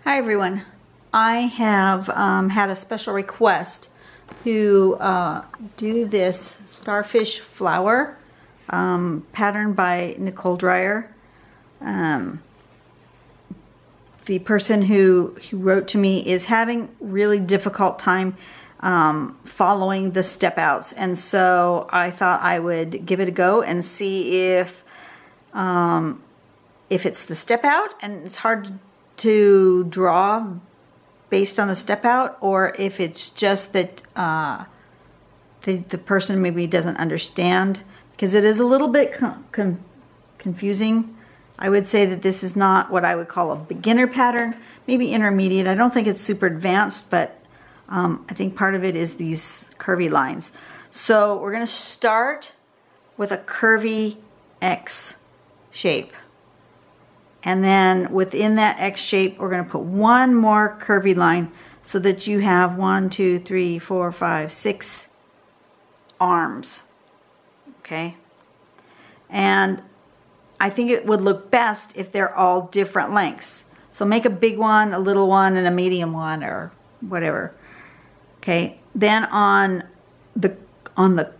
Hi everyone. I have had a special request to do this Starfish Flower pattern by Nicole Dreyer. The person who wrote to me is having really difficult time following the step outs, and so I thought I would give it a go and see if it's the step out and it's hard to draw based on the step out, or if it's just that the person maybe doesn't understand, because it is a little bit confusing. I would say that this is not what I would call a beginner pattern, maybe intermediate. I don't think it's super advanced, but I think part of it is these curvy lines. So we're going to start with a curvy X shape. And then within that X shape, we're going to put one more curvy line so that you have 1, 2, 3, 4, 5, 6 arms. Okay? And I think it would look best if they're all different lengths. So make a big one, a little one, and a medium one, or whatever. Okay? Then on the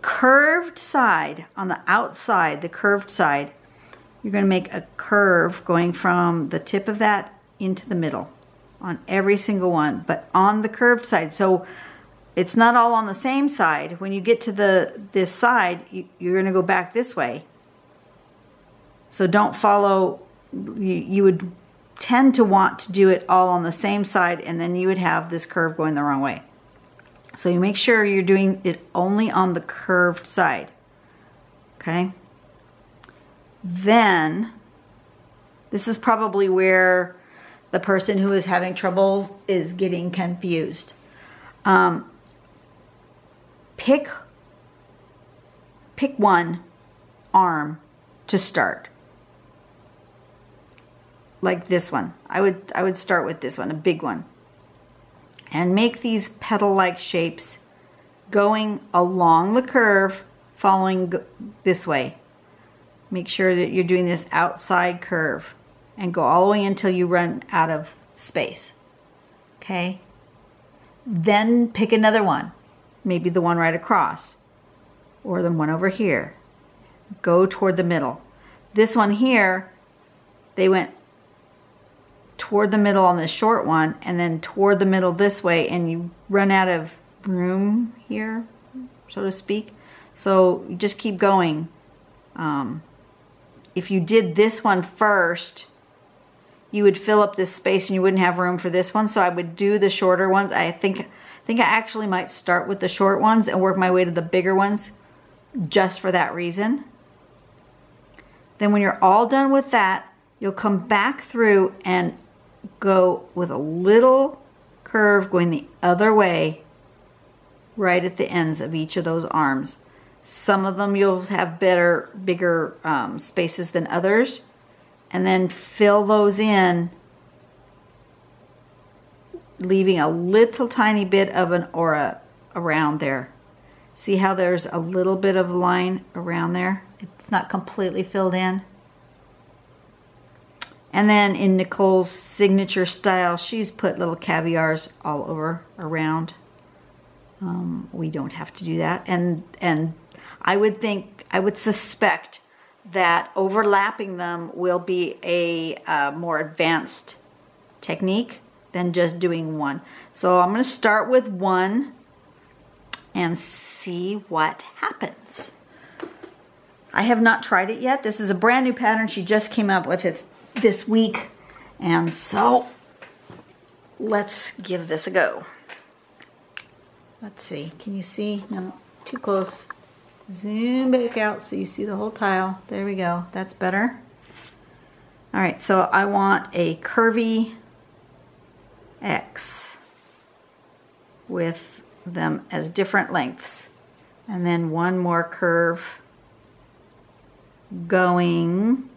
curved side, on the outside, the curved side, you're going to make a curve going from the tip of that into the middle on every single one, but on the curved side. So it's not all on the same side. When you get to this side, you're going to go back this way. So don't follow, you would tend to want to do it all on the same side, and then you would have this curve going the wrong way. So you make sure you're doing it only on the curved side. Okay? Then, this is probably where the person who is having trouble is getting confused. Pick one arm to start. Like this one. I would start with this one, a big one. And make these petal-like shapes going along the curve, following this way. Make sure that you're doing this outside curve and go all the way until you run out of space. Okay? Then pick another one. Maybe the one right across, or the one over here. Go toward the middle. This one here, they went toward the middle on this short one, and then toward the middle this way, and you run out of room here, so to speak. So you just keep going. If you did this one first, you would fill up this space and you wouldn't have room for this one. So I would do the shorter ones. I think I actually might start with the short ones and work my way to the bigger ones just for that reason. Then when you're all done with that, you'll come back through and go with a little curve going the other way right at the ends of each of those arms. Some of them you'll have bigger spaces than others, and then fill those in, leaving a little tiny bit of an aura around there. See how there's a little bit of line around there? It's not completely filled in. And then in Nicole's signature style, she's put little caviars all over around. We don't have to do that. And I would suspect that overlapping them will be a more advanced technique than just doing one. So I'm going to start with one and see what happens. I have not tried it yet. This is a brand new pattern. She just came up with it this week. And so let's give this a go. Let's see. Can you see? No, too close. Zoom back out so you see the whole tile. There we go. That's better. All right, so I want a curvy X with them as different lengths. And then one more curve going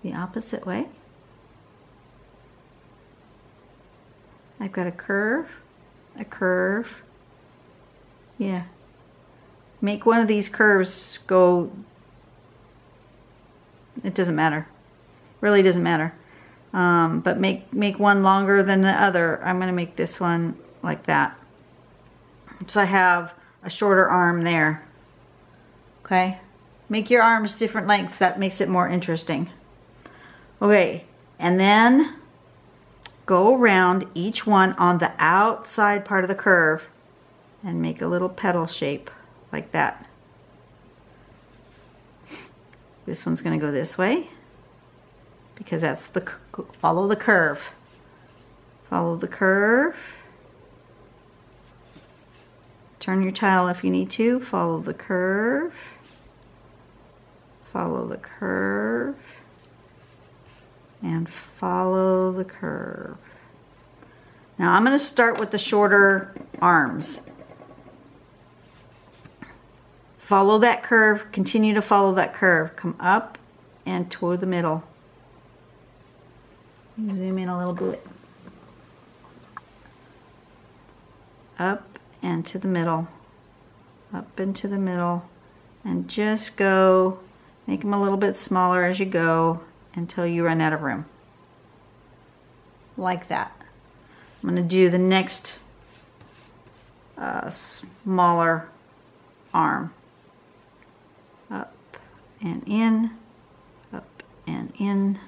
the opposite way. I've got a curve, yeah. Make one of these curves go, it doesn't matter. Really doesn't matter. but make one longer than the other. I'm going to make this one like that. So I have a shorter arm there. Okay, make your arms different lengths. That makes it more interesting. Okay, and then go around each one on the outside part of the curve and make a little petal shape like that. This one's going to go this way because that's the, follow the curve. Follow the curve. Turn your tile if you need to. Follow the curve. Follow the curve. And follow the curve. Now I'm going to start with the shorter arms. Follow that curve. Continue to follow that curve. Come up and toward the middle. Zoom in a little bit. Up and to the middle. Up and to the middle. And just go, make them a little bit smaller as you go until you run out of room. Like that. I'm going to do the next smaller arm. Up and in, up and in.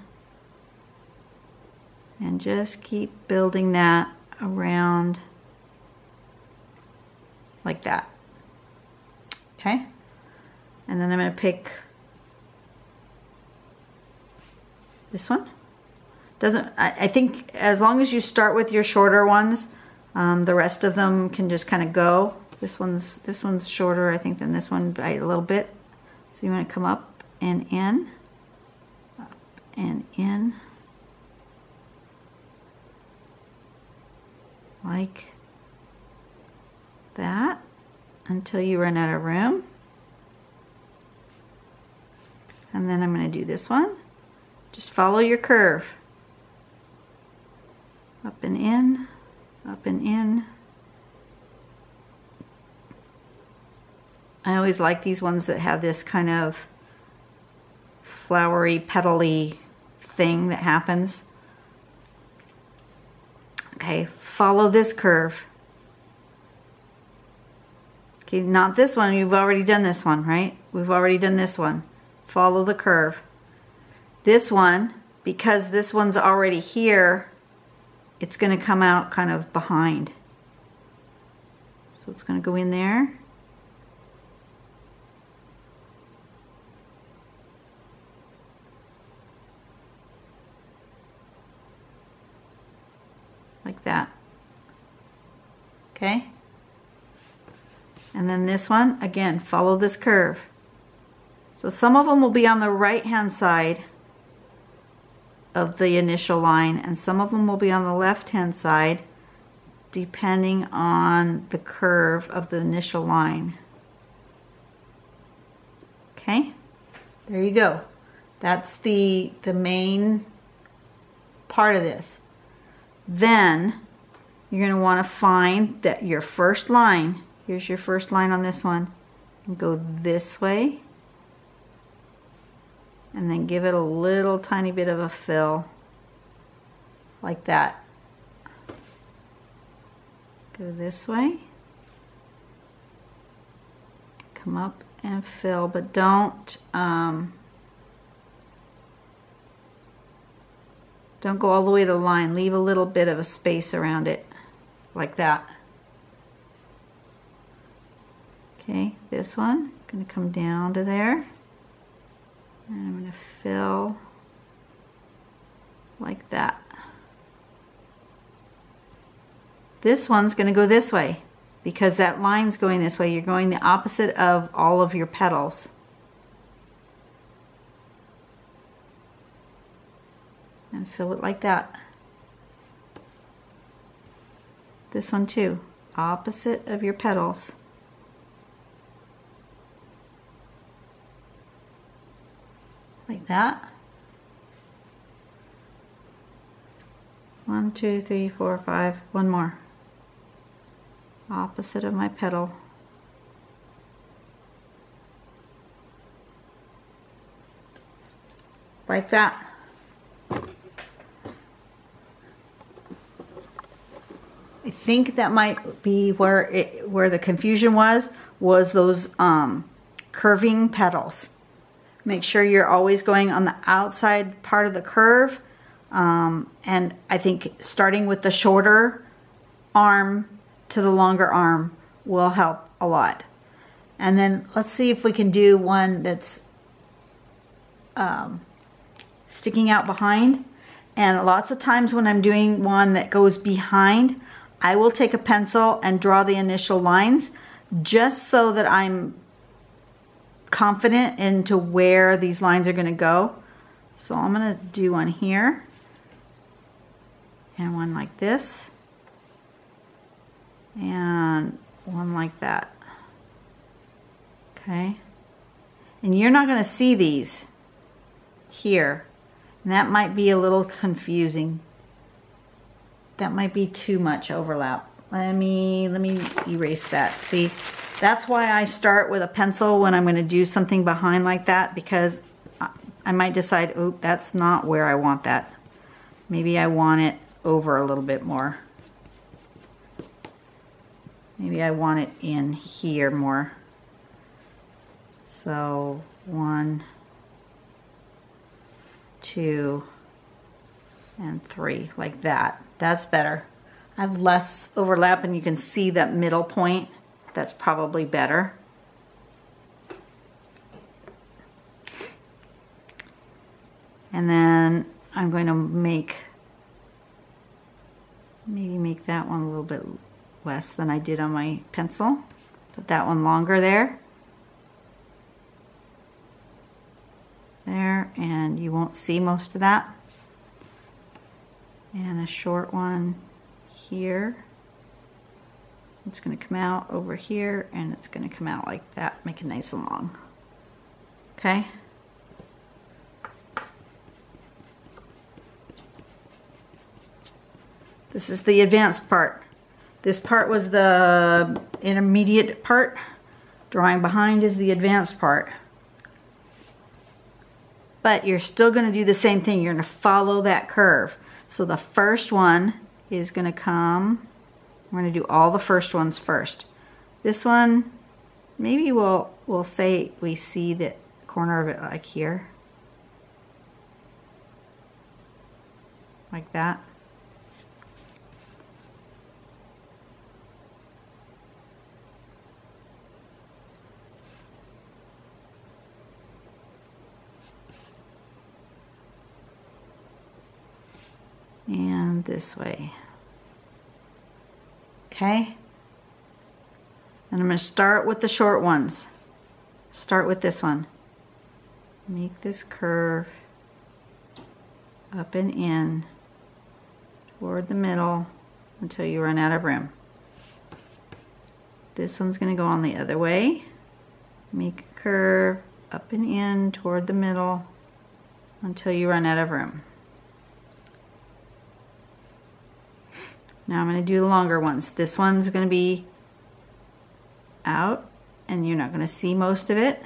And just keep building that around like that. Okay? And then I'm going to pick this one. I think as long as you start with your shorter ones, the rest of them can just kind of go. This one's shorter, I think, than this one by a little bit. So you want to come up and in, up and in, like that, until you run out of room. And then I'm going to do this one. Just follow your curve. Up and in, up and in. I always like these ones that have this kind of flowery, petally thing that happens. Okay, follow this curve. Okay, not this one. You've already done this one, right? We've already done this one. Follow the curve. This one, because this one's already here, it's going to come out kind of behind. So it's going to go in there. Like that. Okay? And then this one, again, follow this curve. So some of them will be on the right-hand side of the initial line, and some of them will be on the left-hand side, depending on the curve of the initial line. Okay? There you go. That's the main part of this. Then you're going to want to find that your first line, here's your first line on this one, and go this way, and then give it a little tiny bit of a fill, like that. Go this way, come up and fill, but don't go all the way to the line. Leave a little bit of a space around it, like that. Okay, this one, I'm going to come down to there. And I'm going to fill like that. This one's going to go this way because that line's going this way. You're going the opposite of all of your petals. And fill it like that. This one too, opposite of your petals. Like that. 1, 2, 3, 4, 5. One more. Opposite of my petal. Like that. I think that might be where the confusion was those curving petals. Make sure you're always going on the outside part of the curve. And I think starting with the shorter arm to the longer arm will help a lot. And then let's see if we can do one that's sticking out behind. And lots of times when I'm doing one that goes behind, I will take a pencil and draw the initial lines just so that I'm confident into where these lines are going to go. So I'm going to do one here and one like this and one like that. Okay, and you're not going to see these here, and that might be a little confusing. That might be too much overlap. Let me erase that. See, that's why I start with a pencil when I'm going to do something behind like that, because I might decide, oh, that's not where I want that. Maybe I want it over a little bit more. Maybe I want it in here more. So 1, 2, and 3, like that. That's better. I have less overlap and you can see that middle point. That's probably better. And then I'm going to maybe make that one a little bit less than I did on my pencil. Put that one longer there. There, and you won't see most of that. And a short one here. It's going to come out over here, and it's going to come out like that. Make it nice and long. Okay? This is the advanced part. This part was the intermediate part. Drawing behind is the advanced part. But you're still going to do the same thing. You're going to follow that curve. So the first one is going to come. We're going to do all the first ones first. This one, maybe we'll say we see the corner of it like here. Like that. And this way. Okay? And I'm going to start with the short ones. Start with this one. Make this curve up and in toward the middle until you run out of room. This one's going to go on the other way. Make a curve up and in toward the middle until you run out of room. Now I'm going to do the longer ones. This one's going to be out, and you're not going to see most of it.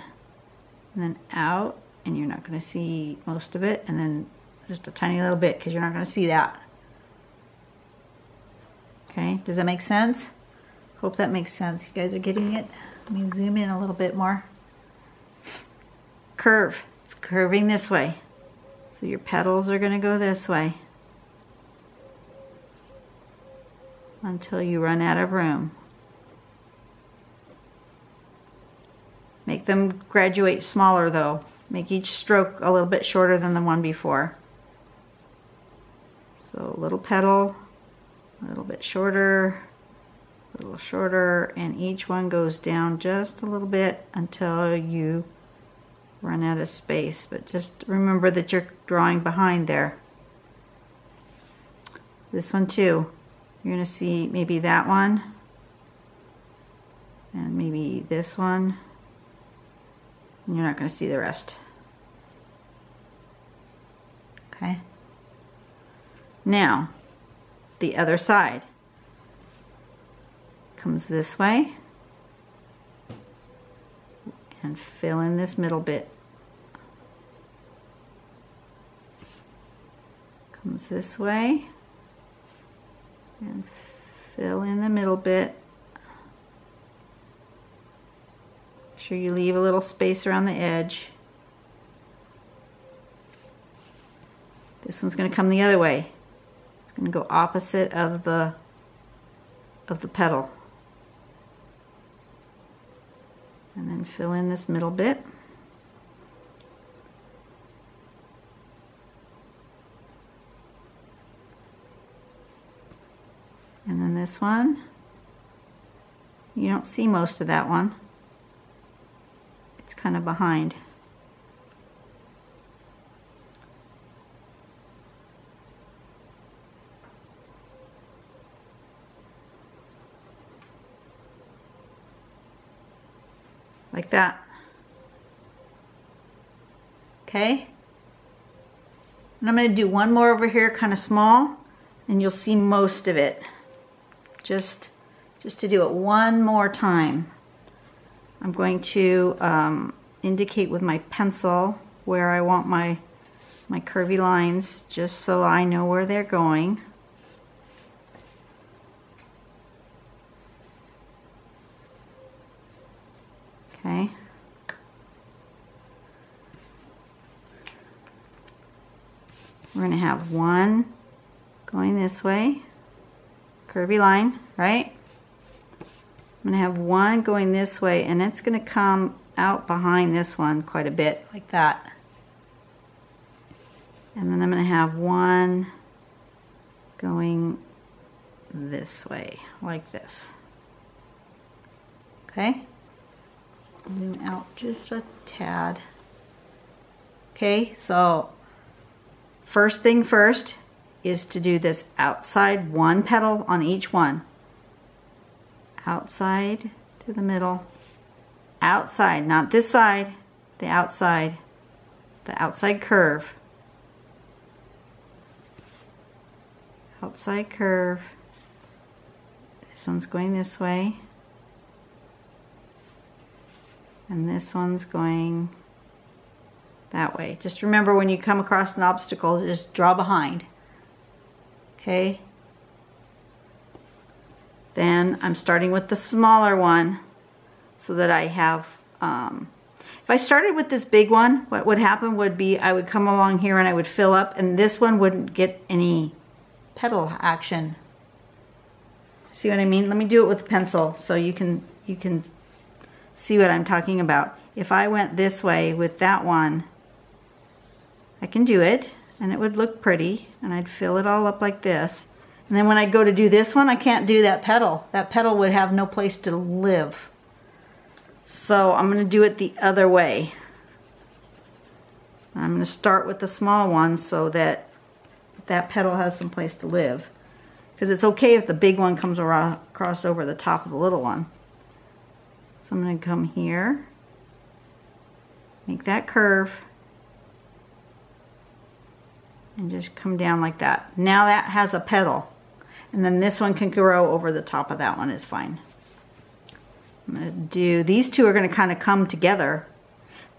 And then out, and you're not going to see most of it. And then just a tiny little bit, because you're not going to see that. Okay, does that make sense? Hope that makes sense. You guys are getting it? Let me zoom in a little bit more. Curve. It's curving this way. So your petals are going to go this way until you run out of room. Make them graduate smaller though. Make each stroke a little bit shorter than the one before. So a little petal, a little bit shorter, a little shorter, and each one goes down just a little bit until you run out of space. But just remember that you're drawing behind there. This one too. You're going to see maybe that one, and maybe this one, and you're not going to see the rest. Okay? Now, the other side comes this way, and fill in this middle bit. Comes this way, and Fill in the middle bit. Make sure you leave a little space around the edge. This one's going to come the other way. It's going to go opposite of the petal. And then fill in this middle bit. And then this one, you don't see most of that one. It's kind of behind. Like that. Okay? And I'm going to do one more over here, kind of small, and you'll see most of it. Just to do it one more time. I'm going to indicate with my pencil where I want my curvy lines, just so I know where they're going. Okay. We're going to have one going this way, curvy line, right? I'm going to have one going this way, and it's going to come out behind this one quite a bit, like that. And then I'm going to have one going this way, like this. Okay? Zoom out just a tad. Okay, so first thing first is to do this outside, one petal on each one. Outside to the middle. Outside, not this side, the outside curve. Outside curve. This one's going this way. And this one's going that way. Just remember, when you come across an obstacle, just draw behind. Okay? Then I'm starting with the smaller one so that I have, if I started with this big one, what would happen would be I would come along here and I would fill up, and this one wouldn't get any petal action. See what I mean? Let me do it with a pencil so you can see what I'm talking about. If I went this way with that one, I can do it and it would look pretty, and I'd fill it all up like this. And then when I go to do this one, I can't do that petal. That petal would have no place to live. So I'm going to do it the other way. I'm going to start with the small one so that that petal has some place to live. Because it's okay if the big one comes across over the top of the little one. So I'm going to come here, make that curve, and just come down like that. Now that has a petal. And then this one can grow over the top of that one, is fine. I'm going to do, these two are going to kind of come together.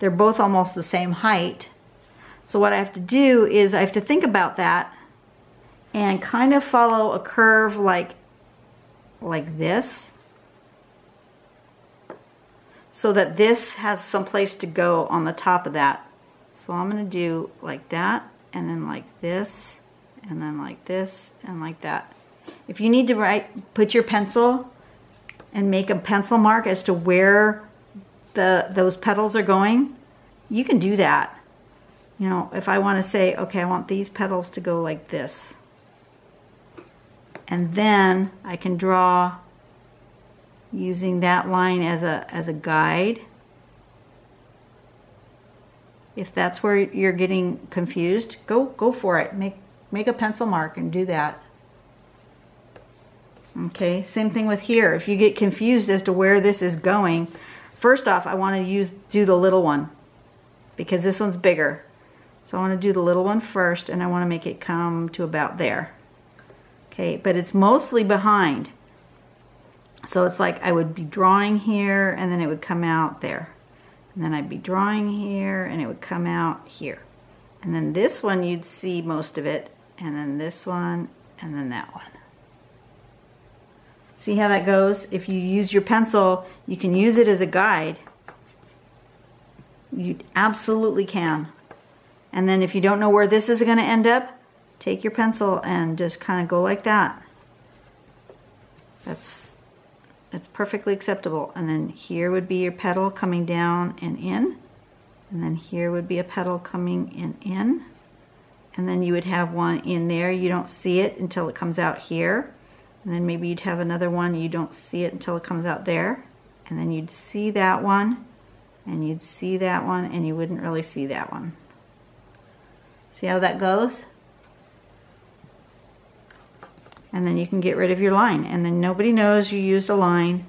They're both almost the same height. So what I have to do is I have to think about that and kind of follow a curve like this, so that this has some place to go on the top of that. So I'm going to do like that, and then like this, and then like this, and like that. If you need to put your pencil and make a pencil mark as to where those petals are going, you can do that. You know, if I want to say, okay, I want these petals to go like this. And then I can draw using that line as a guide. If that's where you're getting confused, go for it. Make a pencil mark and do that. Okay, same thing with here. If you get confused as to where this is going, first off, I want to do the little one because this one's bigger. So I want to do the little one first, and I want to make it come to about there. Okay, but it's mostly behind. So it's like I would be drawing here, and then it would come out there. And then I'd be drawing here, and it would come out here. And then this one, you'd see most of it, and then this one, and then that one. See how that goes? If you use your pencil, you can use it as a guide. You absolutely can. And then if you don't know where this is going to end up, take your pencil and just kind of go like that. That's perfectly acceptable. And then here would be your petal coming down and in. And then here would be a petal coming in. And then you would have one in there. You don't see it until it comes out here. And then maybe you'd have another one. You don't see it until it comes out there. And then you'd see that one. And you'd see that one. And you wouldn't really see that one. See how that goes? And then you can get rid of your line. And then nobody knows you used a line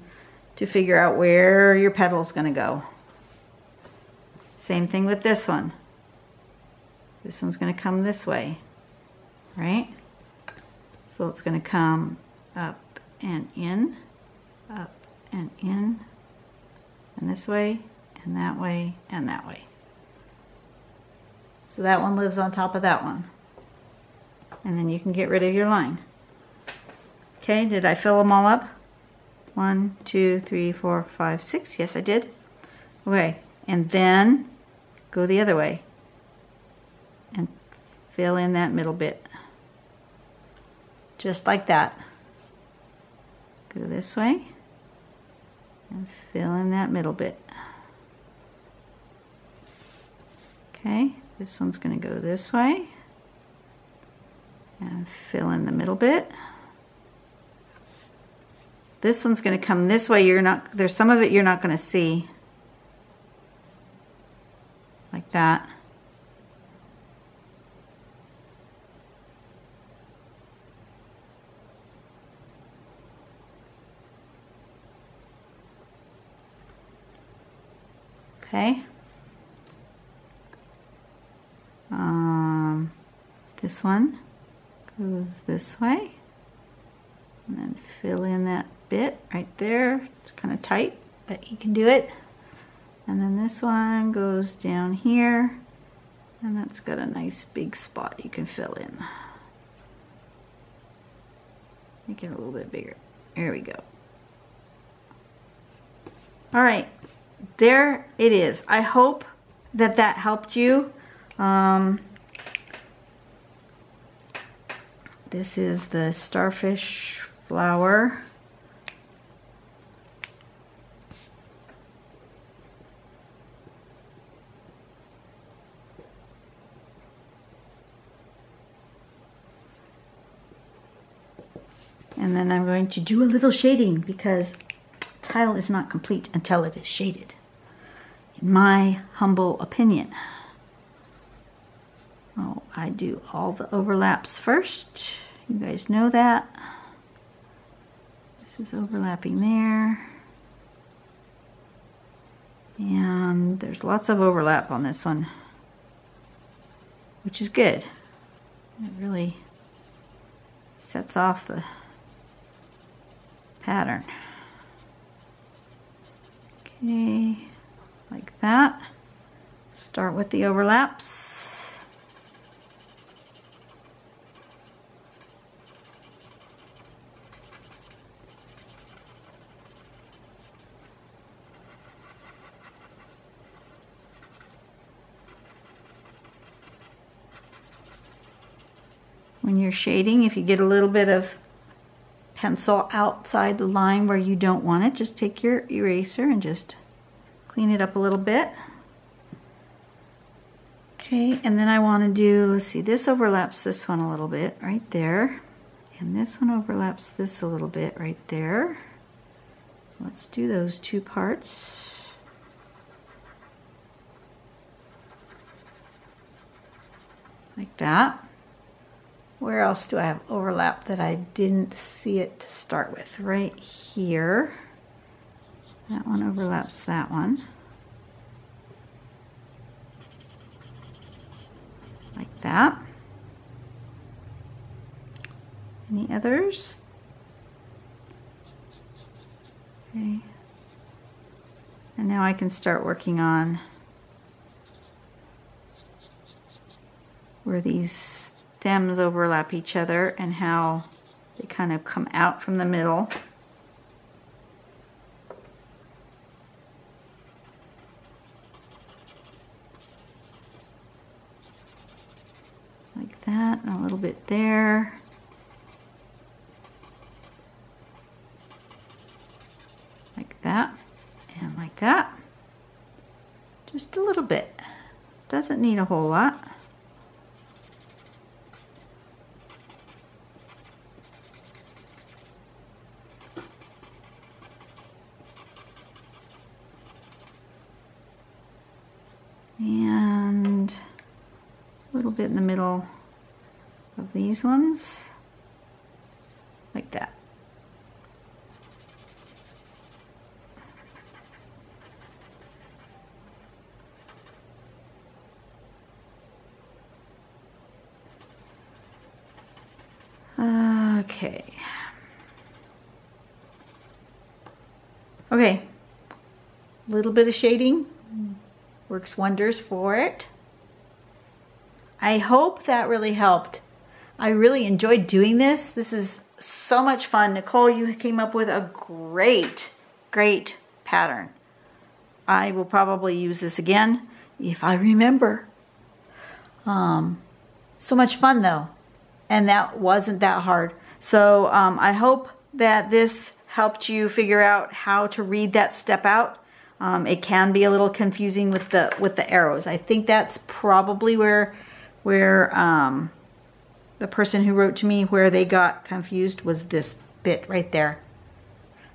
to figure out where your petal's going to go. Same thing with this one. This one's going to come this way, right? So it's going to come up and in, and this way, and that way, and that way. So that one lives on top of that one. And then you can get rid of your line. Okay, did I fill them all up? 1, 2, 3, 4, 5, 6. Yes, I did. Okay, and then go the other way and fill in that middle bit. Just like that. Go this way and fill in that middle bit. Okay, this one's going to go this way and fill in the middle bit. This one's going to come this way. There's some of it you're not going to see. Like that. Okay. This one goes this way. And then fill in that bit right there. It's kind of tight, but you can do it. And then this one goes down here, and that's got a nice big spot you can fill in. Make it a little bit bigger. There we go. All right, there it is. I hope that that helped you. This is the Starfish Flower. And then I'm going to do a little shading because tile is not complete until it is shaded, in my humble opinion. Oh, I do all the overlaps first. You guys know that. This is overlapping there. And there's lots of overlap on this one, which is good. It really sets off the pattern. Okay, like that. Start with the overlaps. When you're shading, if you get a little bit of pencil outside the line where you don't want it, just take your eraser and just clean it up a little bit. Okay, and then I want to do, let's see, this overlaps this one a little bit right there, and this one overlaps this a little bit right there. So let's do those two parts. Like that. Where else do I have overlap that I didn't see it to start with? Right here. That one overlaps that one. Like that. Any others? Okay. And now I can start working on where these stems overlap each other and how they kind of come out from the middle that and a little bit there. Like that and like that. Just a little bit. Doesn't need a whole lot. And a little bit in the middle of these ones, like that. Okay. Okay. A little bit of shading works wonders for it. I hope that really helped. I really enjoyed doing this. This is so much fun. Nicole, you came up with a great pattern. I will probably use this again if I remember. So much fun though. And that wasn't that hard. So I hope that this helped you figure out how to read that step out. It can be a little confusing with the arrows. I think that's probably where the person who wrote to me, where they got confused, was this bit right there.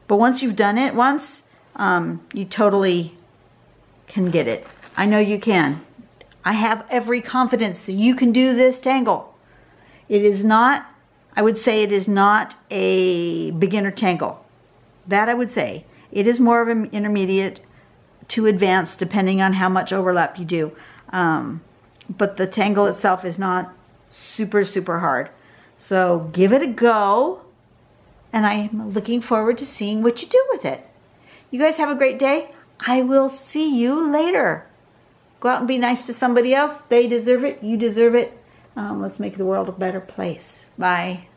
But once you've done it once, you totally can get it. I know you can. I have every confidence that you can do this tangle. It is not, I would say it is not a beginner tangle. That I would say. It is more of an intermediate to advanced, depending on how much overlap you do. But the tangle itself is not super hard. So give it a go, and I'm looking forward to seeing what you do with it. You guys have a great day. I will see you later. Go out and be nice to somebody else. They deserve it. You deserve it. Let's make the world a better place. Bye.